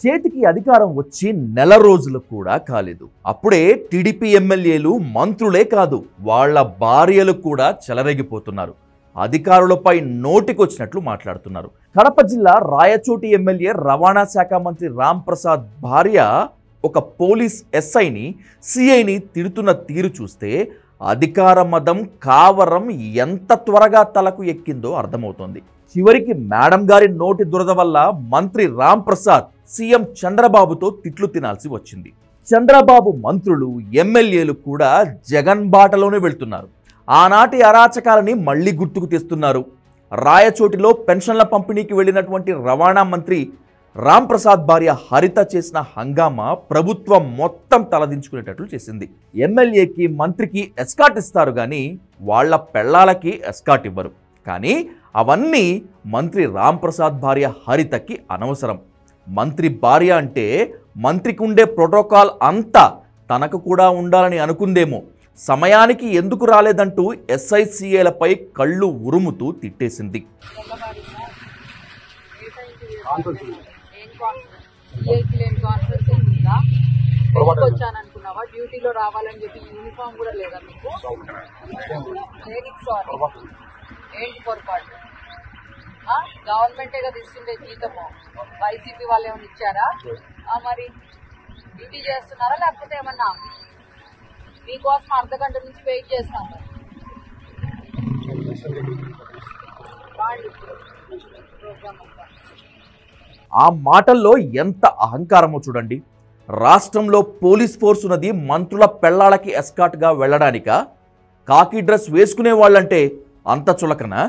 చేతికి అధికారం వచ్చి నెల రోజులు కూడా కాలేదు. అప్పుడే టీడీపీ ఎమ్మెల్యేలు మంత్రులే కాదు, వాళ్ళ భార్యలు కూడా చెలరేగిపోతున్నారు. అధికారులపై నోటికొచ్చినట్లు మాట్లాడుతున్నారు. కడప జిల్లా రాయచోటి ఎమ్మెల్యే రవాణా శాఖ మంత్రి రామ్ ప్రసాద్ భార్య ఒక పోలీస్ ఎస్ఐని సిఐని తిడుతున్న తీరు చూస్తే అధికార మదం కావరం ఎంత త్వరగా తలకు ఎక్కిందో అర్థమవుతోంది. చివరికి మేడం గారి నోటి దురద వల్ల మంత్రి రామ్ ప్రసాద్ సీఎం చంద్రబాబుతో తిట్లు తినాల్సి వచ్చింది. చంద్రబాబు మంత్రులు ఎమ్మెల్యేలు కూడా జగన్ బాటలోనే వెళ్తున్నారు. ఆనాటి అరాచకాలని మళ్లీ గుర్తుకు తెస్తున్నారు. రాయచోటిలో పెన్షన్ల పంపిణీకి వెళ్ళినటువంటి రవాణా మంత్రి రామ్ ప్రసాద్ భార్య హరిత చేసిన హంగామా ప్రభుత్వం మొత్తం తలదించుకునేటట్లు చేసింది. ఎమ్మెల్యేకి మంత్రికి ఎస్కాట్ ఇస్తారు కానీ వాళ్ళ పెళ్లాలకి ఎస్కాట్ ఇవ్వరు. కానీ అవన్నీ మంత్రి రామ్ ప్రసాద్ భార్య హరితకి అనవసరం. మంత్రి భార్య అంటే మంత్రికి ఉండే ప్రోటోకాల్ అంతా తనకు కూడా ఉండాలని అనుకుందేమో. సమయానికి ఎందుకు రాలేదంటూ ఎస్ఐసిఏలపై కళ్ళు ఉరుముతూ తిట్టేసింది. డ్యూటీలో రావాలని చెప్పి యూనిఫామ్ కూడా లేదా మీకు? ఏంటి పొరపాటు? గవర్నమెంటే కదా ఇస్తుండే జీతము, వైసీపీ వాళ్ళు ఏమైనా ఇచ్చారా? మరి డ్యూటీ చేస్తున్నారా లేకపోతే ఏమన్నా మీకోసం అర్ధగంట నుంచి వెయిట్ చేస్తాము. ఆ మాటల్లో ఎంత అహంకారమో చూడండి. రాష్ట్రంలో పోలీస్ ఫోర్స్ ఉన్నది మంత్రుల పెళ్లాలకి ఎస్కాట్గా వెళ్ళడానిక? కాకి డ్రెస్ వేసుకునే వాళ్ళంటే అంత చులకనా?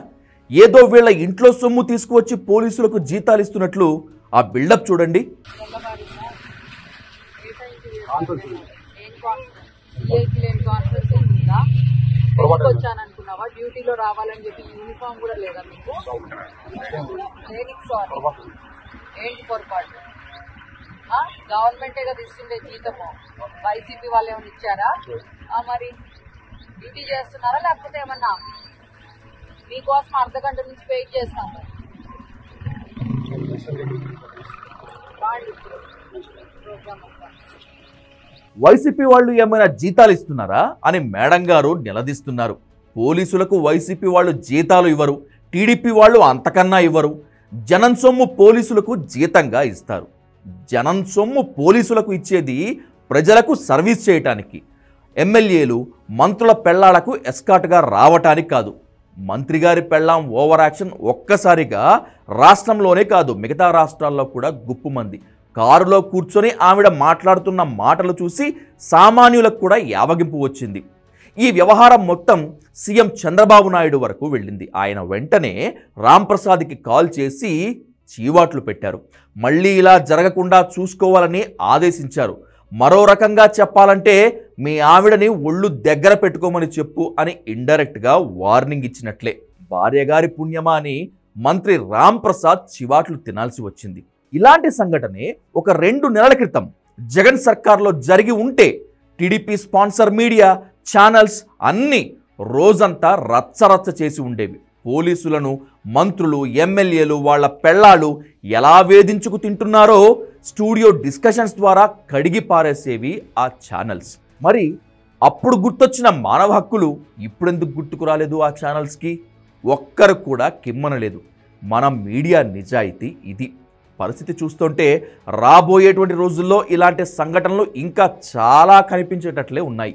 ఏదో వీళ్ళ ఇంట్లో సొమ్ము తీసుకువచ్చి పోలీసులకు జీతాలు ఇస్తున్నట్లు ఆ బిల్డప్ చూడండి. వచ్చాననుకున్నావా? డ్యూటీలో రావాలని చెప్పి యూనిఫామ్ కూడా లేదా మీకు? ఏంటి పొరపాటు? గవర్నమెంటే కదా ఇస్తుండే జీతము, వైసీపీ వాళ్ళు ఏమైనా ఇచ్చారా? మరి డ్యూటీ చేస్తున్నారా లేకపోతే ఏమన్నా మీకోసం అర్ధగంట నుంచి వెయిట్ చేస్తాము. వైసీపీ వాళ్ళు ఏమైనా జీతాలు ఇస్తున్నారా అని మేడం గారు నిలదీస్తున్నారు. పోలీసులకు వైసీపీ వాళ్ళు జీతాలు ఇవ్వరు, టీడీపీ వాళ్ళు అంతకన్నా ఇవ్వరు. జనం సొమ్ము పోలీసులకు జీతంగా ఇస్తారు. జనం సొమ్ము పోలీసులకు ఇచ్చేది ప్రజలకు సర్వీస్ చేయటానికి. ఎమ్మెల్యేలు మంత్రుల పెళ్లాలకు ఎస్కాట్గా రావటానికి కాదు. మంత్రి గారి పెళ్ళాం ఓవర్ యాక్షన్ ఒక్కసారిగా రాష్ట్రంలోనే కాదు మిగతా రాష్ట్రాల్లో కూడా గుప్పుమంది. కారులో కూర్చొని ఆవిడ మాట్లాడుతున్న మాటలు చూసి సామాన్యులకు కూడా యావగింపు వచ్చింది. ఈ వ్యవహారం మొత్తం సీఎం చంద్రబాబు నాయుడు వరకు వెళ్ళింది. ఆయన వెంటనే రామ్ ప్రసాద్కి కాల్ చేసి చీవాట్లు పెట్టారు. మళ్ళీ ఇలా జరగకుండా చూసుకోవాలని ఆదేశించారు. మరో రకంగా చెప్పాలంటే మీ ఆవిడని ఒళ్ళు దగ్గర పెట్టుకోమని చెప్పు అని ఇండైరెక్ట్గా వార్నింగ్ ఇచ్చినట్లే. భార్యగారి పుణ్యమా అని మంత్రి రామ్ ప్రసాద్ చివాట్లు తినాల్సి వచ్చింది. ఇలాంటి సంఘటనే ఒక 2 నెలల క్రితం జగన్ సర్కార్లో జరిగి ఉంటే టీడీపీ స్పాన్సర్ మీడియా ఛానల్స్ అన్నీ రోజంతా రచ్చరచ్చ చేసి ఉండేవి. పోలీసులను మంత్రులు ఎమ్మెల్యేలు వాళ్ళ పెళ్లాలు ఎలా వేధించుకు తింటున్నారో స్టూడియో డిస్కషన్స్ ద్వారా కడిగి పారేసేవి ఆ ఛానల్స్. మరి అప్పుడు గుర్తొచ్చిన మానవ హక్కులు ఇప్పుడెందుకు గుర్తుకు రాలేదు ఆ ఛానల్స్కి? ఒక్కరు కూడా కిమ్మనలేదు. మన మీడియా నిజాయితీ ఇది. పరిస్థితి చూస్తుంటే రాబోయేటువంటి రోజుల్లో ఇలాంటి సంఘటనలు ఇంకా చాలా కనిపించేటట్లే ఉన్నాయి.